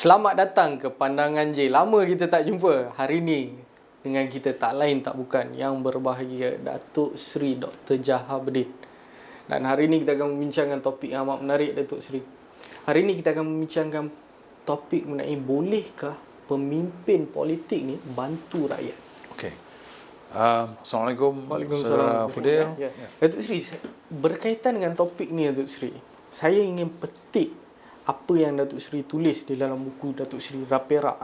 Selamat datang ke Pandangan J. Lama kita tak jumpa. Hari ni dengan kita tak lain tak bukan yang berbahagia Datuk Seri Dr. Jahabudin. Dan hari ni kita akan membincangkan topik yang amat menarik, Datuk Seri. Hari ni kita akan membincangkan topik mengenai bolehkah pemimpin politik ni bantu rakyat. Okey. Assalamualaikum Waalaikumsalam. Saudara Fudil. Ya. Datuk Seri, berkaitan dengan topik ni Datuk Seri, saya ingin petik apa yang Datuk Seri tulis di dalam buku Datuk Seri Rapera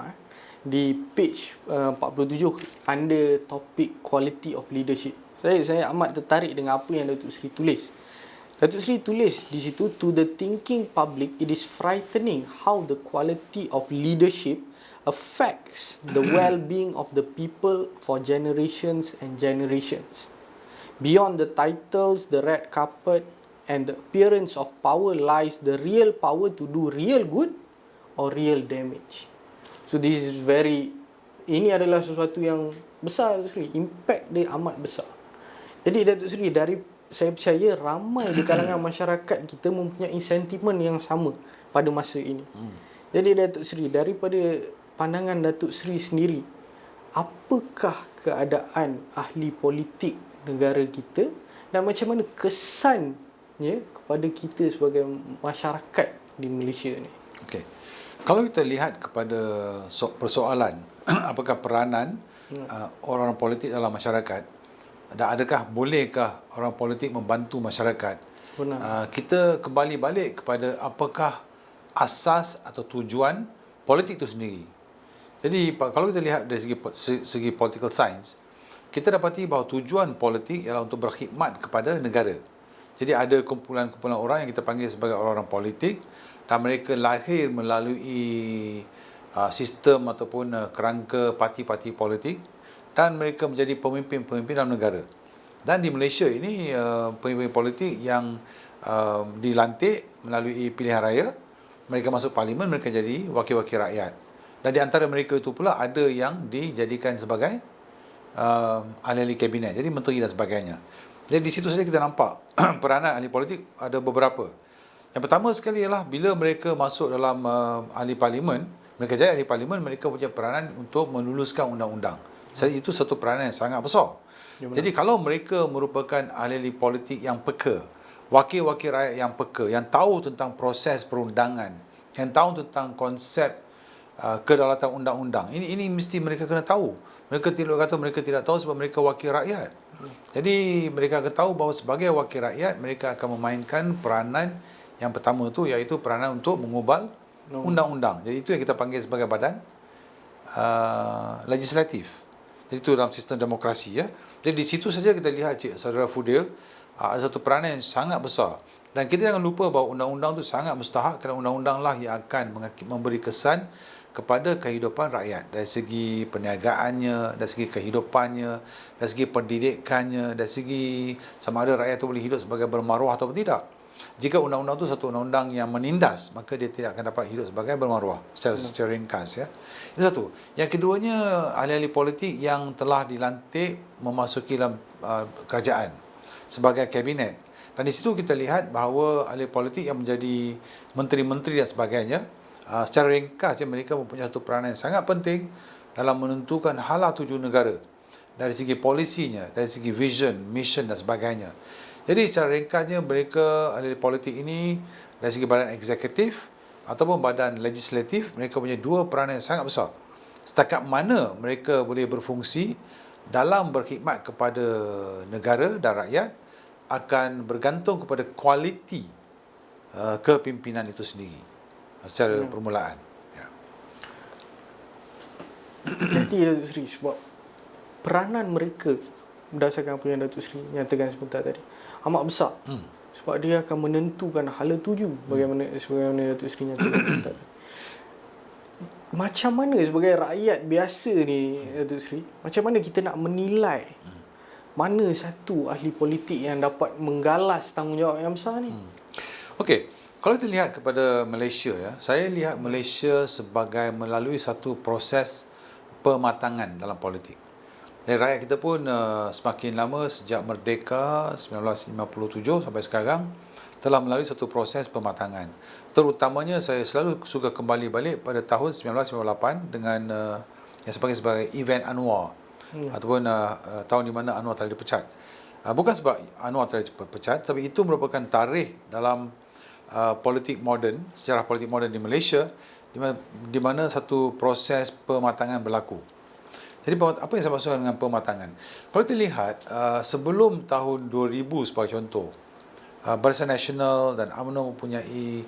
di page 47 under topik quality of leadership. Saya amat tertarik dengan apa yang Datuk Seri tulis. Datuk Seri tulis di situ, to the thinking public it is frightening how the quality of leadership affects the well-being of the people for generations and generations. Beyond the titles, the red carpet and the appearance of power lies the real power to do real good or real damage. So this is ini adalah sesuatu yang besar, Datuk Seri. Impact dia amat besar. Jadi Datuk Seri, saya percaya ramai di kalangan masyarakat kita mempunyai sentimen yang sama pada masa ini. Jadi Datuk Seri, daripada pandangan Datuk Seri sendiri, apakah keadaan ahli politik negara kita dan macam mana kesannya kepada kita sebagai masyarakat di Malaysia ni? Okey. Kalau kita lihat kepada persoalan apakah peranan orang-orang politik dalam masyarakat dan bolehkah orang politik membantu masyarakat? Benar. Kita kembali balik kepada apakah asas atau tujuan politik itu sendiri. Jadi kalau kita lihat dari segi political science, kita dapati bahawa tujuan politik ialah untuk berkhidmat kepada negara. Jadi ada kumpulan-kumpulan orang yang kita panggil sebagai orang-orang politik dan mereka lahir melalui sistem ataupun kerangka parti-parti politik dan mereka menjadi pemimpin-pemimpin dalam negara. Dan di Malaysia ini pemimpin politik yang dilantik melalui pilihan raya, mereka masuk parlimen, mereka jadi wakil-wakil rakyat. Dan di antara mereka itu pula ada yang dijadikan sebagai ahli-ahli kabinet, jadi menteri dan sebagainya. Jadi di situ saja kita nampak peranan ahli politik ada beberapa. Yang pertama sekali ialah bila mereka masuk dalam ahli parlimen, mereka jadi ahli parlimen, mereka punya peranan untuk meluluskan undang-undang. Jadi itu satu peranan yang sangat besar. Ya, jadi kalau mereka merupakan ahli politik yang peka, wakil-wakil rakyat yang peka, yang tahu tentang proses perundangan, yang tahu tentang konsep kedaulatan undang-undang, ini mesti mereka kena tahu. Mereka tidak kata mereka tidak tahu sebab mereka wakil rakyat. Jadi mereka akan tahu bahawa sebagai wakil rakyat mereka akan memainkan peranan yang pertama tu, iaitu peranan untuk mengubal undang-undang. Jadi itu yang kita panggil sebagai badan legislatif. Jadi itu dalam sistem demokrasi, ya. Jadi di situ saja kita lihat, Saudara Fudil, ada satu peranan yang sangat besar. Dan kita jangan lupa bahawa undang-undang itu sangat mustahak kerana undang-undang lah yang akan memberi kesan kepada kehidupan rakyat dari segi perniagaannya, dari segi kehidupannya, dari segi pendidikannya, dari segi sama ada rakyat itu boleh hidup sebagai bermaruah atau tidak. Jika undang-undang itu satu undang-undang yang menindas, maka dia tidak akan dapat hidup sebagai bermaruah secara ringkas, ya. Itu satu. Yang keduanya, ahli-ahli politik yang telah dilantik memasuki dalam kerajaan sebagai kabinet. Dan di situ kita lihat bahawa ahli politik yang menjadi menteri-menteri dan sebagainya, secara ringkas mereka mempunyai satu peranan yang sangat penting dalam menentukan hala tuju negara dari segi polisinya, dari segi vision, mission dan sebagainya. Jadi secara ringkasnya mereka ahli politik ini dari segi badan eksekutif ataupun badan legislatif, mereka punya dua peranan yang sangat besar. Setakat mana mereka boleh berfungsi dalam berkhidmat kepada negara dan rakyat akan bergantung kepada kualiti kepimpinan itu sendiri secara permulaan, ya. Jadi Datuk Seri, sebab peranan mereka berdasarkan apa yang Datuk Seri nyatakan sebentar tadi amat besar. Sebab dia akan menentukan hala tuju bagaimana Datuk Seri nyatakan sebentar tadi. Macam mana sebagai rakyat biasa ni Datuk Seri, macam mana kita nak menilai mana satu ahli politik yang dapat menggalas tanggungjawab yang besar ni? Okey. Kalau kita lihat kepada Malaysia, ya, saya lihat Malaysia sebagai melalui satu proses pematangan dalam politik. Dan rakyat kita pun semakin lama sejak merdeka 1957 sampai sekarang telah melalui satu proses pematangan. Terutamanya saya selalu suka kembali balik pada tahun 1998 dengan yang sebagai event Anwar, ataupun tahun di mana Anwar telah dipecat. Bukan sebab Anwar telah dipecat, tapi itu merupakan tarikh dalam politik moden, sejarah politik moden di Malaysia, di mana satu proses pematangan berlaku. Jadi apa yang saya maksudkan dengan pematangan? Kalau kita lihat sebelum tahun 2000 sebagai contoh, Barisan Nasional dan UMNO mempunyai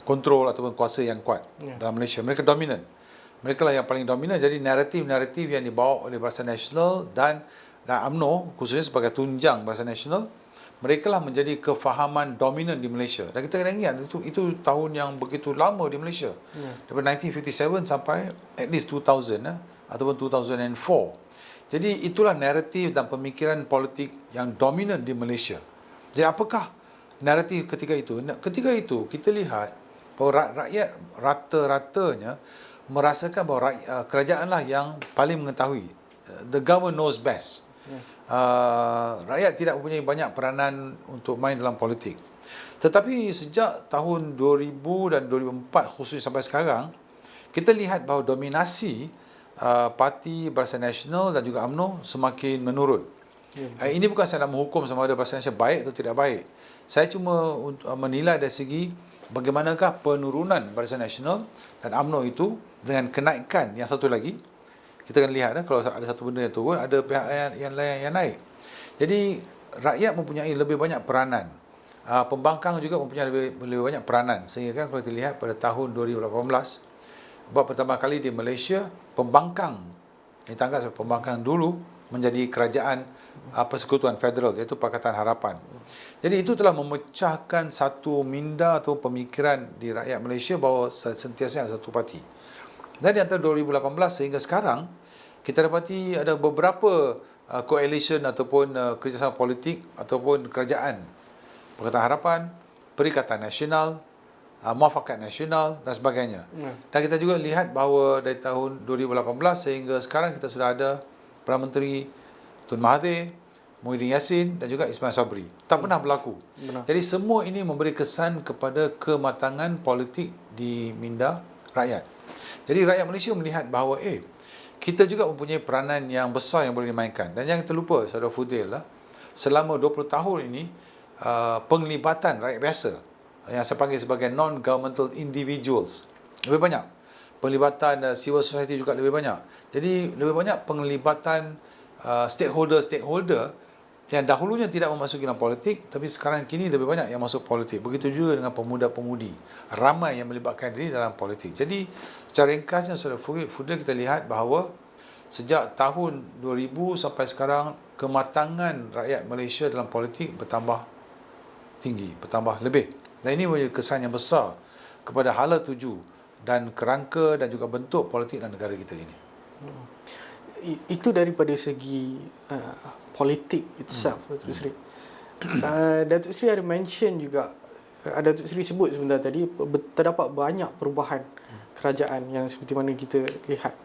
kontrol ataupun kuasa yang kuat dalam Malaysia. Mereka dominan. Mereka lah yang paling dominan. Jadi naratif-naratif yang dibawa oleh Barisan Nasional dan UMNO, khususnya sebagai tunjang Barisan Nasional, mereka lah menjadi kefahaman dominan di Malaysia. Dan kita kena ingat, itu tahun yang begitu lama di Malaysia. Daripada 1957 sampai at least 2000 ataupun 2004. Jadi itulah naratif dan pemikiran politik yang dominan di Malaysia. Jadi apakah naratif ketika itu? Ketika itu kita lihat bahawa rakyat rata-ratanya merasakan bahawa kerajaanlah yang paling mengetahui. The government knows best. Rakyat tidak mempunyai banyak peranan untuk main dalam politik. Tetapi sejak tahun 2000 dan 2004 khususnya sampai sekarang, kita lihat bahawa dominasi parti Barisan Nasional dan juga UMNO semakin menurun. Ini bukan saya nak menghukum sama ada Barisan Nasional baik atau tidak baik. Saya cuma menilai dari segi bagaimanakah penurunan Barisan Nasional dan UMNO itu dengan kenaikan yang satu lagi. Kita akan lihat kalau ada satu benda yang turun, ada pihak yang lain yang naik. Jadi rakyat mempunyai lebih banyak peranan. Pembangkang juga mempunyai lebih banyak peranan. Sehingga kan kalau kita lihat pada tahun 2018, buat pertama kali di Malaysia, pembangkang yang dianggap sebagai pembangkang dulu menjadi kerajaan Persekutuan Federal, iaitu Pakatan Harapan. Jadi itu telah memecahkan satu minda atau pemikiran di rakyat Malaysia bahawa sentiasa ada satu parti. Dan di antara 2018 sehingga sekarang, kita dapati ada beberapa coalition ataupun kerjasama politik ataupun kerajaan Pakatan Harapan, Perikatan Nasional, Muafakat Nasional dan sebagainya. Dan kita juga lihat bahawa dari tahun 2018 sehingga sekarang kita sudah ada Perdana Menteri Tun Mahathir, Muhyiddin Yassin dan juga Ismail Sabri. Tak pernah berlaku. Jadi semua ini memberi kesan kepada kematangan politik di minda rakyat. Jadi rakyat Malaysia melihat bahawa kita juga mempunyai peranan yang besar yang boleh dimainkan. Dan jangan terlupa, Saudara Fudil, selama 20 tahun ini, penglibatan rakyat biasa, yang saya panggil sebagai non-governmental individuals, lebih banyak. Penglibatan civil society juga lebih banyak. Jadi lebih banyak penglibatan stakeholder yang dahulunya tidak memasuki dalam politik, tapi sekarang kini lebih banyak yang masuk politik. Begitu juga dengan pemuda-pemudi. Ramai yang melibatkan diri dalam politik. Jadi, secara ringkasnya, Saudara Fudil, kita lihat bahawa sejak tahun 2000 sampai sekarang, kematangan rakyat Malaysia dalam politik bertambah tinggi, bertambah lebih. Dan ini menjadi kesan yang besar kepada hala tuju dan kerangka dan juga bentuk politik dalam negara kita ini. Itu daripada segi politik itself, Datuk Seri. Datuk Seri ada mention juga, Datuk Seri sebut sebentar tadi, terdapat banyak perubahan kerajaan yang seperti mana kita lihat.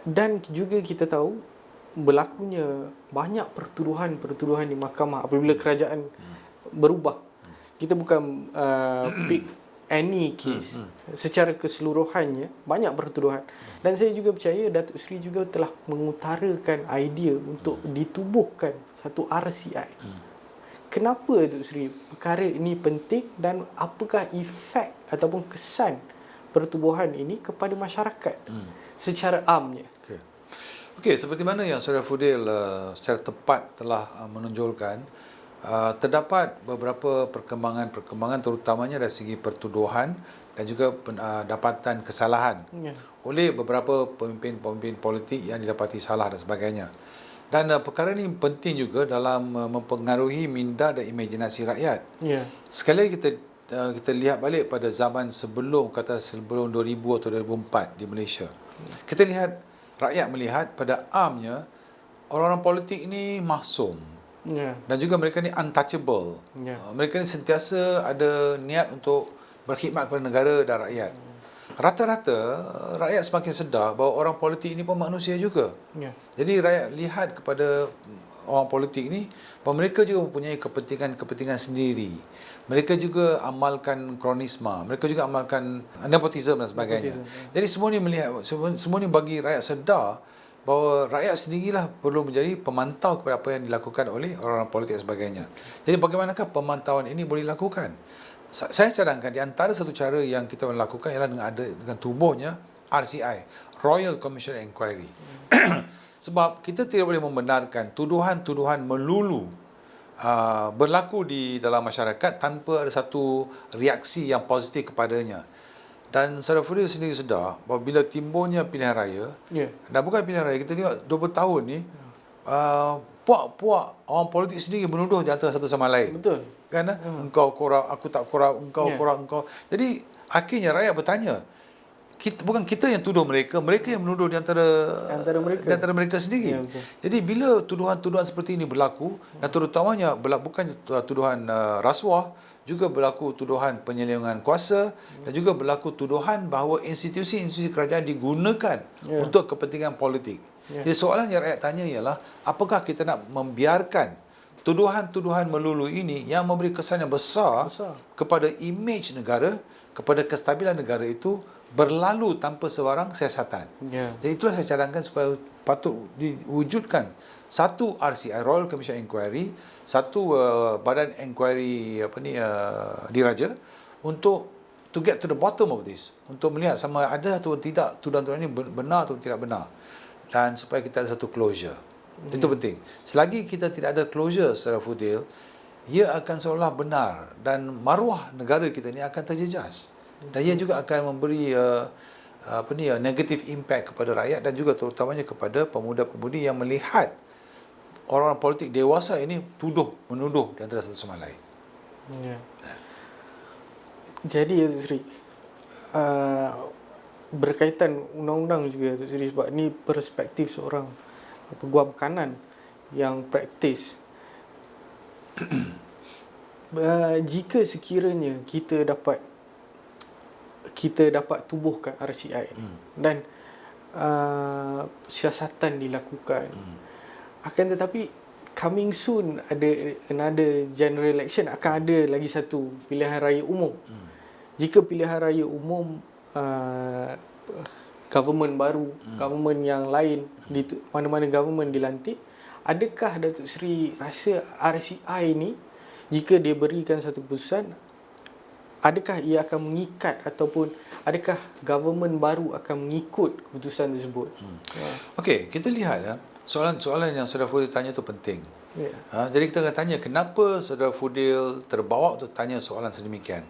Dan juga kita tahu berlakunya banyak pertuduhan di mahkamah apabila kerajaan berubah. Kita bukan pick any case. Secara keseluruhannya banyak pertuduhan. Dan saya juga percaya Datuk Seri juga telah mengutarakan idea untuk ditubuhkan satu RCI. Kenapa Datuk Seri perkara ini penting dan apakah efek ataupun kesan pertubuhan ini kepada masyarakat secara amnya? Okey, seperti mana yang Saudara Fudil secara tepat telah menonjolkan, terdapat beberapa perkembangan terutamanya dari segi pertuduhan dan juga dapatan kesalahan oleh beberapa pemimpin politik yang didapati salah dan sebagainya. Dan perkara ini penting juga dalam mempengaruhi minda dan imajinasi rakyat. Sekali lagi kita lihat balik pada zaman sebelum 2000 atau 2004 di Malaysia. Kita lihat, rakyat melihat pada amnya orang-orang politik ini maksum. Dan juga mereka ni untouchable. Mereka ni sentiasa ada niat untuk berkhidmat kepada negara dan rakyat. Rata-rata rakyat semakin sedar bahawa orang politik ini pun manusia juga. Jadi rakyat lihat kepada orang politik ni, bahawa mereka juga mempunyai kepentingan sendiri. Mereka juga amalkan kronisma, mereka juga amalkan nepotisme dan sebagainya. Jadi semua ni semua ni bagi rakyat sedar bahawa rakyat sendirilah perlu menjadi pemantau kepada apa yang dilakukan oleh orang-orang politik dan sebagainya. Jadi bagaimanakah pemantauan ini boleh dilakukan? Saya cadangkan di antara satu cara yang kita lakukan ialah dengan tubuhnya RCI, Royal Commission Inquiry. Sebab kita tidak boleh membenarkan tuduhan-tuduhan melulu berlaku di dalam masyarakat tanpa ada satu reaksi yang positif kepadanya. Dan Saudara Fudil sendiri sedar bahawa bila timbulnya pilihan raya, dan bukan pilihan raya, kita tengok 20 tahun ni, puak-puak orang politik sendiri menuduh di antara satu sama lain. Betul. Kan? Engkau korap, aku tak korap, engkau korap, engkau. Jadi akhirnya rakyat bertanya, bukan kita yang tuduh mereka, mereka yang menuduh di antara mereka sendiri. Jadi bila tuduhan-tuduhan seperti ini berlaku, dan terutamanya bukan tuduhan rasuah, juga berlaku tuduhan penyelewengan kuasa, dan juga berlaku tuduhan bahawa institusi-institusi kerajaan digunakan untuk kepentingan politik. Jadi soalan yang rakyat tanya ialah, apakah kita nak membiarkan tuduhan-tuduhan melulu ini yang memberi kesan yang besar kepada imej negara, kepada kestabilan negara itu berlalu tanpa sebarang siasatan. Jadi itulah saya cadangkan supaya patut diwujudkan satu RCI, Royal Commission Inquiry, satu badan inquiry diraja untuk to get to the bottom of this, untuk melihat sama ada atau tidak tuduhan-tuduhan ini benar atau tidak benar, dan supaya kita ada satu closure. Itu penting. Selagi kita tidak ada closure secara Fudil, ia akan seolah benar dan maruah negara kita ni akan terjejas. Dan ia juga akan memberi negative impact kepada rakyat dan juga terutamanya kepada pemuda-pemudi yang melihat orang-orang politik dewasa ini menuduh di antara satu sama lain. Jadi Datuk Seri, berkaitan undang-undang juga Datuk Seri, sebab ni perspektif seorang peguam kanan yang praktis. Jika sekiranya kita dapat tubuhkan RCI dan siasatan dilakukan, akan tetapi coming soon ada another general election, akan ada lagi satu pilihan raya umum. Jika pilihan raya umum government baru, government yang lain, mana-mana government dilantik, adakah Datuk Seri rasa RCI ni, jika dia berikan satu keputusan, adakah ia akan mengikat ataupun adakah government baru akan mengikut keputusan tersebut? Okey, kita lihat soalan-soalan yang Saudara Fudil tanya tu penting. Jadi kita akan tanya kenapa Saudara Fudil terbawa untuk tanya soalan sedemikian.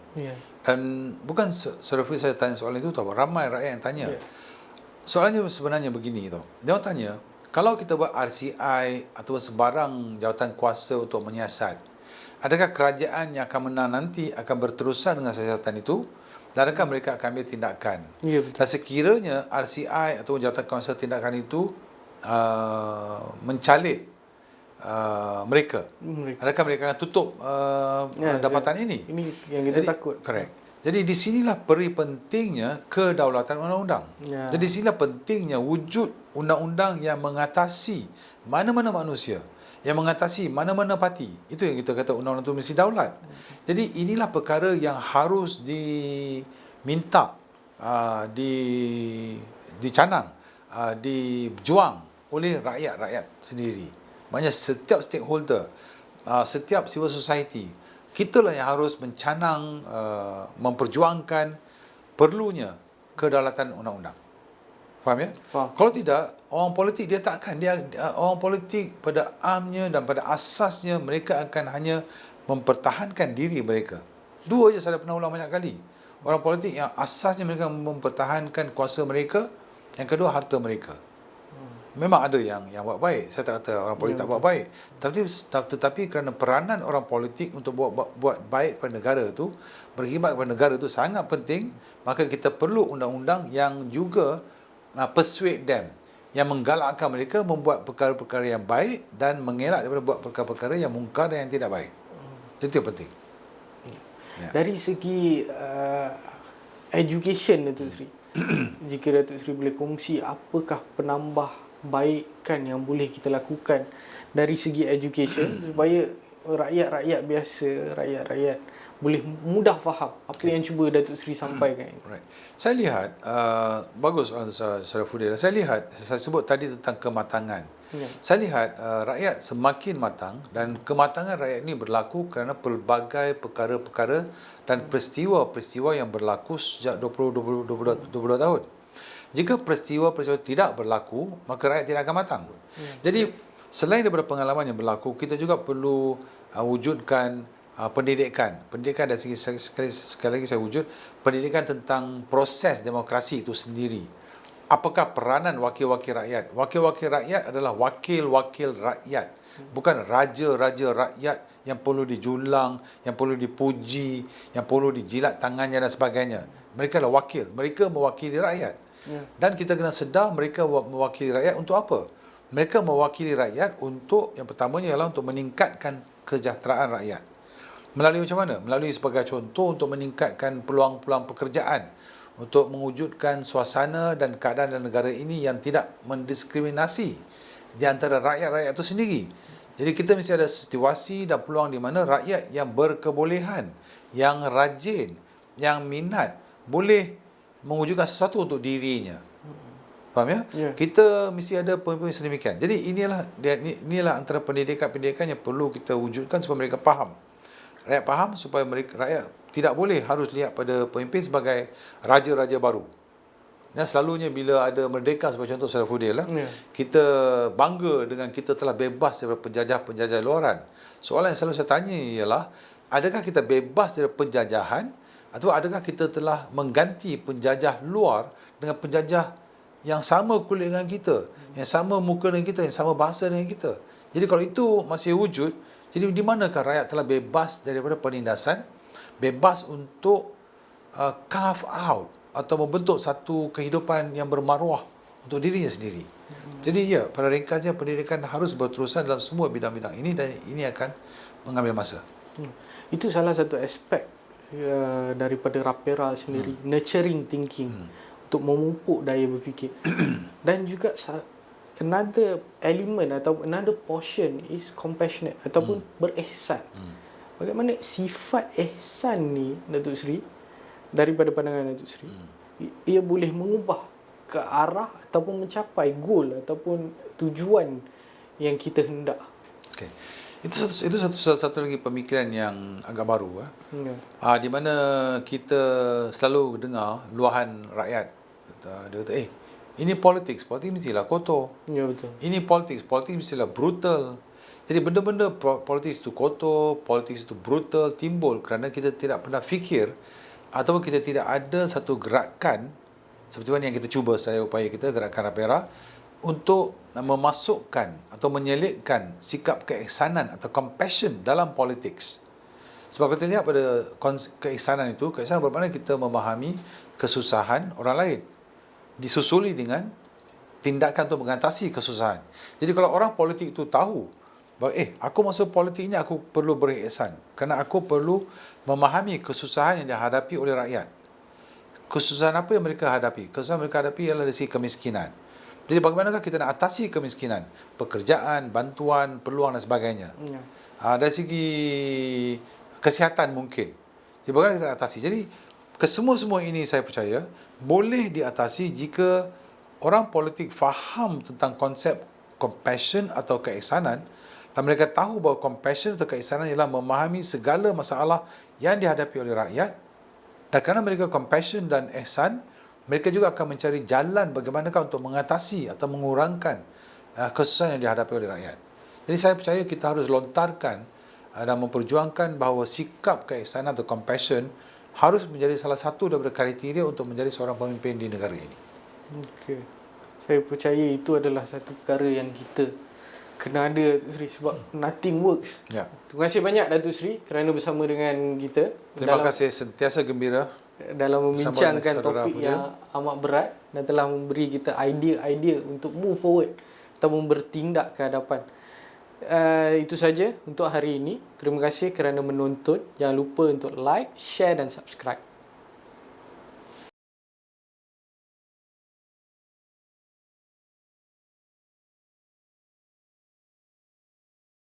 Dan bukan Saudara Fudil saya tanya soalan itu, tahu, ramai rakyat yang tanya. Soalannya sebenarnya begini tau. Dia orang tanya, kalau kita buat RCI atau sebarang jawatan kuasa untuk menyiasat, adakah kerajaan yang akan menang nanti akan berterusan dengan siasatan itu? Dan adakah mereka akan ambil tindakan? Dan sekiranya RCI atau jawatan kuasa tindakan itu mencalit mereka, adakah mereka akan tutup dapatan ini? Ini yang kita takut. Correct. Jadi di sinilah peri pentingnya kedaulatan undang-undang. Jadi di sinilah pentingnya wujud undang-undang yang mengatasi mana-mana manusia, yang mengatasi mana-mana parti. Itu yang kita kata undang-undang itu mesti daulat. Jadi inilah perkara yang harus diminta, dicanang, dijuang oleh rakyat-rakyat sendiri. Maknanya setiap stakeholder, setiap civil society, kitalah yang harus mencanang, memperjuangkan perlunya kedaulatan undang-undang. Faham ya? Faham. Kalau tidak, orang politik orang politik pada amnya dan pada asasnya mereka akan hanya mempertahankan diri mereka. Dua je saya dah pernah ulang banyak kali. Orang politik yang asasnya mereka mempertahankan kuasa mereka, yang kedua harta mereka. Memang ada yang buat baik. Saya tak kata orang politik tak buat baik. Tetapi kerana peranan orang politik untuk buat baik pada negara itu, berkhidmat kepada negara itu sangat penting, maka kita perlu undang-undang yang juga persuade them, yang menggalakkan mereka membuat perkara-perkara yang baik dan mengelak daripada buat perkara-perkara yang mungkar dan yang tidak baik. Itu yang penting. Dari segi education Datuk Seri, jika Datuk Seri boleh kongsi apakah penambah baikkan yang boleh kita lakukan dari segi education supaya rakyat-rakyat biasa, rakyat-rakyat boleh mudah faham apa yang cuba Datuk Seri sampaikan. Right. Saya lihat, bagus Saudara Fudil. Saya lihat, saya sebut tadi tentang kematangan. Ya. Saya lihat rakyat semakin matang dan kematangan rakyat ini berlaku kerana pelbagai perkara-perkara dan peristiwa-peristiwa yang berlaku sejak 22 tahun. Jika peristiwa-peristiwa tidak berlaku, maka rakyat tidak akan matang. Jadi, selain daripada pengalaman yang berlaku, kita juga perlu wujudkan pendidikan dari segi sekali lagi saya wujud pendidikan tentang proses demokrasi itu sendiri. Apakah peranan wakil-wakil rakyat? Wakil-wakil rakyat adalah wakil-wakil rakyat, bukan raja-raja rakyat yang perlu dijulang, yang perlu dipuji, yang perlu dijilat tangannya dan sebagainya. Mereka adalah wakil, mereka mewakili rakyat. Dan kita kena sedar mereka mewakili rakyat untuk apa? Mereka mewakili rakyat untuk, yang pertamanya ialah untuk meningkatkan kesejahteraan rakyat. Melalui macam mana? Melalui sebagai contoh untuk meningkatkan peluang-peluang pekerjaan, untuk mewujudkan suasana dan keadaan dalam negara ini yang tidak mendiskriminasi di antara rakyat-rakyat itu sendiri. Jadi kita mesti ada situasi dan peluang di mana rakyat yang berkebolehan, yang rajin, yang minat, boleh mewujudkan sesuatu untuk dirinya. Faham ya? Ya. Kita mesti ada pemimpin sedemikian. Jadi inilah antara pendidikan-pendidikan yang perlu kita wujudkan supaya mereka faham. Rakyat faham supaya rakyat tidak boleh harus lihat pada pemimpin sebagai raja-raja baru. Dan selalunya bila ada merdeka sebagai contoh Saudara Fudil, kita bangga dengan kita telah bebas daripada penjajah-penjajah luaran. Soalan yang selalu saya tanya ialah, adakah kita bebas daripada penjajahan atau adakah kita telah mengganti penjajah luar dengan penjajah yang sama kulit dengan kita, yang sama muka dengan kita, yang sama bahasa dengan kita. Jadi kalau itu masih wujud, jadi di manakah rakyat telah bebas daripada penindasan, bebas untuk carve out atau membentuk satu kehidupan yang bermaruah untuk dirinya sendiri. Jadi ya, pada ringkasnya pendidikan harus berterusan dalam semua bidang-bidang ini dan ini akan mengambil masa. Itu salah satu aspek daripada Rapera sendiri, nurturing thinking, untuk memupuk daya berfikir. Dan juga another element atau another portion is compassionate ataupun berihsan. Bagaimana sifat ihsan ni, Datuk Seri, daripada pandangan Datuk Seri, ia boleh mengubah ke arah ataupun mencapai goal ataupun tujuan yang kita hendak. Okay. Itu satu lagi pemikiran yang agak baru. Di mana kita selalu dengar luahan rakyat. Dia kata, ini politik mestilah kotor. Ya, betul. Ini politik mestilah brutal. Jadi benda-benda politik itu kotor, politik itu brutal timbul kerana kita tidak pernah fikir ataupun kita tidak ada satu gerakan seperti mana yang kita cuba sedaya upaya kita, gerakan Rapera, untuk memasukkan atau menyelitkan sikap keihsanan atau compassion dalam politik. Sebab kita lihat pada keihsanan itu, keihsanan bermakna kita memahami kesusahan orang lain disusuli dengan tindakan untuk mengatasi kesusahan. Jadi kalau orang politik itu tahu bahawa aku masuk politik ini aku perlu berihsan kerana aku perlu memahami kesusahan yang dihadapi oleh rakyat. Kesusahan apa yang mereka hadapi? Kesusahan mereka hadapi ialah dari segi kemiskinan. Jadi bagaimanakah kita nak atasi kemiskinan? Pekerjaan, bantuan, peluang dan sebagainya. Dari segi kesihatan mungkin. Jadi bagaimana kita atasi? Jadi kesemua-semua ini saya percaya boleh diatasi jika orang politik faham tentang konsep compassion atau keihsanan dan mereka tahu bahawa compassion atau keihsanan ialah memahami segala masalah yang dihadapi oleh rakyat, dan kerana mereka compassion dan ihsan, mereka juga akan mencari jalan bagaimanakah untuk mengatasi atau mengurangkan kesusahan yang dihadapi oleh rakyat. Jadi saya percaya kita harus lontarkan dan memperjuangkan bahawa sikap keihsanan atau compassion harus menjadi salah satu daripada kriteria untuk menjadi seorang pemimpin di negara ini. Okey. Saya percaya itu adalah satu perkara yang kita kena ada, Datuk Seri, sebab nothing works. Ya. Terima kasih banyak Datuk Seri kerana bersama dengan kita. Terima kasih, sentiasa gembira dalam membincangkan topik Fudil yang amat berat dan telah memberi kita idea-idea untuk move forward atau bertindak ke hadapan. Itu saja untuk hari ini. Terima kasih kerana menonton. Jangan lupa untuk like, share dan subscribe.